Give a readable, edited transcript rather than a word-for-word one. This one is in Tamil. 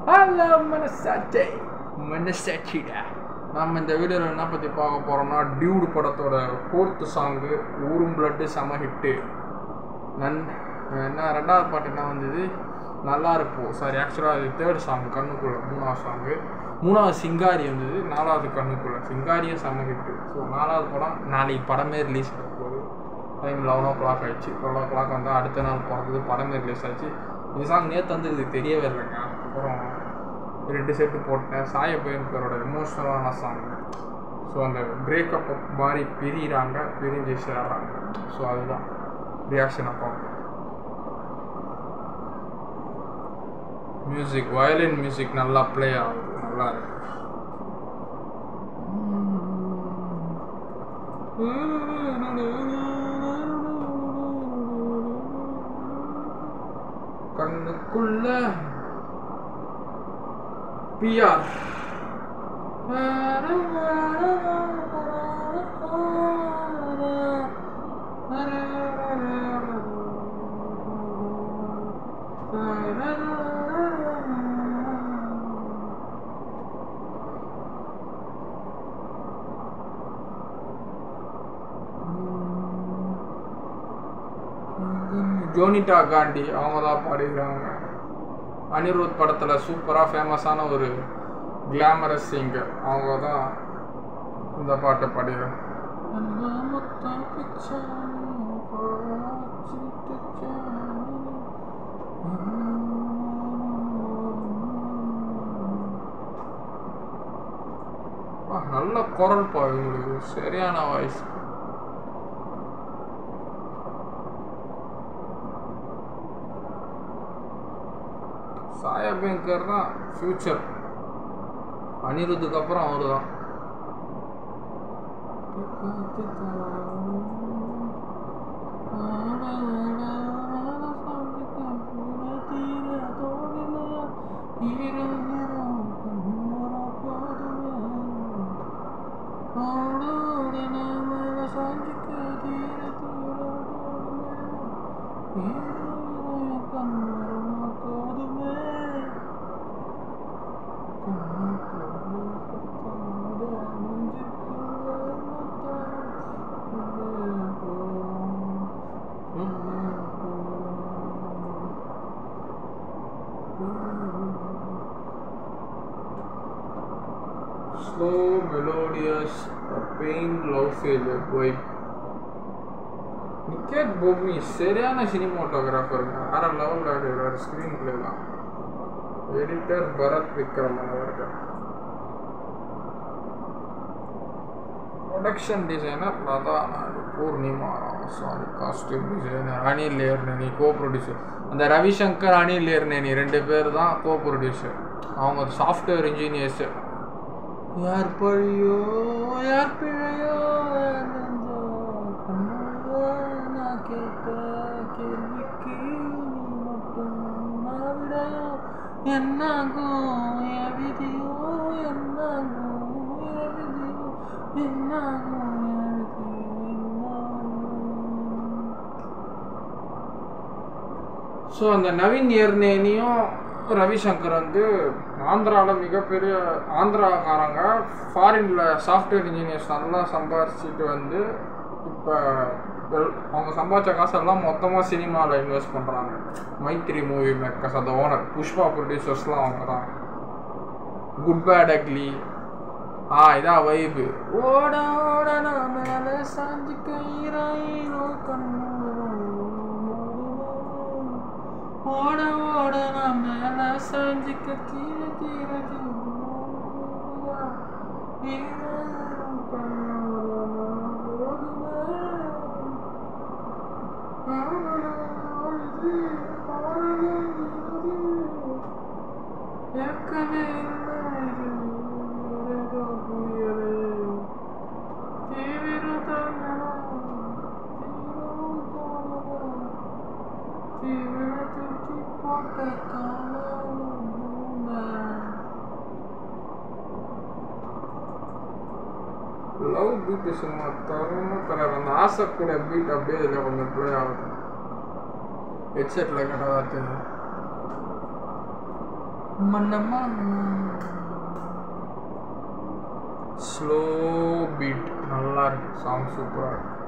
ஹலோ மனசாட்சி மனசாட்சிடா. நம்ம இந்த வீடியோவில் என்ன பற்றி பார்க்க போகிறோம்னா, டியூடு படத்தோட 4th சாங்கு ஊரும் பிளட்டு செம ஹிட்டு. என்ன ரெண்டாவது பாட்டு என்ன வந்தது, நல்லா இருப்போம். சாரி, ஆக்சுவலாக அது 3rd சாங் கண்ணுக்குள்ளே, 3வது சாங்கு. 3வது சிங்காரி வந்தது, 4வது கண்ணுக்குள்ளே. சிங்காரியும் செம ஹிட்டு. ஸோ 4வது படம் நாளைக்கு படமே ரிலீஸ் ஆக போகுது. டைம் 11 o'clock ஆகிடுச்சு. 12 o'clock வந்தால் அடுத்த நாள் பிறந்தது படமே ரிலீஸ் ஆச்சு. இந்த சாங் நேற்று வந்து இது தெரியவே இல்லைங்க. அப்புறம் 2 செட்டு போட்டேன். சாயபயன்கரோட எமோஷ்னலான சாங். ஸோ அந்த பிரேக்கப் மாதிரி பிரிகிறாங்க, பிரிஞ்சு சேர்றாங்க. ஸோ அதுதான் ரியாக்ஷனை பார்ப்போம். மியூசிக், வயலின் மியூசிக் நல்லா ப்ளே ஆகுது, நல்லா இருக்கு. கண்ணுக்குள்ள பிஆர் ஜோனிட்டா காண்டி அவங்க தான் பாடிக்கிறாங்க. அனிருத் படத்தில் சூப்பராக ஃபேமஸான ஒரு கிளாமரஸ் சிங்கர், அவங்க தான் இந்த பாட்டை பாடிக்கிறாங்க. நல்ல குரல் பா இவங்களுக்கு, சரியான வாய்ஸ். சாயபயன்கர் தான் ஃபியூச்சர். அனிருத்துக்கு அப்புறம் அவரு தான். Slow, melodious, pain, love failure vibe. Niket Bommi சரியான சினிமாட்டோகிராஃபருங்க, வேற லெவலில் ஆடுறாரு ஸ்க்ரீன் பிளேலாம். எடிட்டர் பரத் விக்ரமன் அவர்கள். Production designer Latha Naidu, Poornima Ramasamy. Costume designer Anil Yerneni. Co producer அந்த ரவிசங்கர், அனில் ஏர்னேனி 2 பேர் தான் கோ ப்ரொடியூசர். அவங்க சாஃப்ட்வேர் இன்ஜினியர்ஸு. யார் பழியோ யார் பிழையோ நான் கேட்ட கேள்விக்கு மட்டும் நான் விடையோ என்னாகும் என் விதியோ என்னாகும் என் விதியோ என்னாகும் என் விதியோ. ஸோ அந்த நவீன் ஏர்னேனியும் ரவிசங்கர் வந்து ஆந்திராவில் மிகப்பெரிய ஆந்திராக்காரங்க, ஃபாரினில் சாஃப்ட்வேர் இன்ஜினியர்ஸ் நல்லா சம்பாரிச்சிட்டு வந்து இப்போ அவங்க சம்பாதிச்ச காசெல்லாம் மொத்தமாக சினிமாவில் இன்வெஸ்ட் பண்ணுறாங்க. மைத்ரி மூவி மேக்கர்ஸ் அந்த ஓனர், புஷ்பா ப்ரொடியூசர்ஸ்லாம் அவங்க தான். குட் பேட் அக்லி, இதான் வைபு. ஓட ஓட நான் மேலே சாஞ்சி கயிறாயிரோ கண்ணு, ஓட ஓட நான் மேலே சாஞ்சிக்க கீழே கீழே லவ் பீட் சும்மா தரமா தராது. அந்த ஆசை கூட பீட் அப்படியே இதில் கொஞ்சம் ப்ளே ஆகுது. ஹெட்செட்டில் கேட்டால் தெரியும். மன்னம்மா ஸ்லோ பீட் நல்லா இருக்கு சாங் சூப்பராக இருக்கு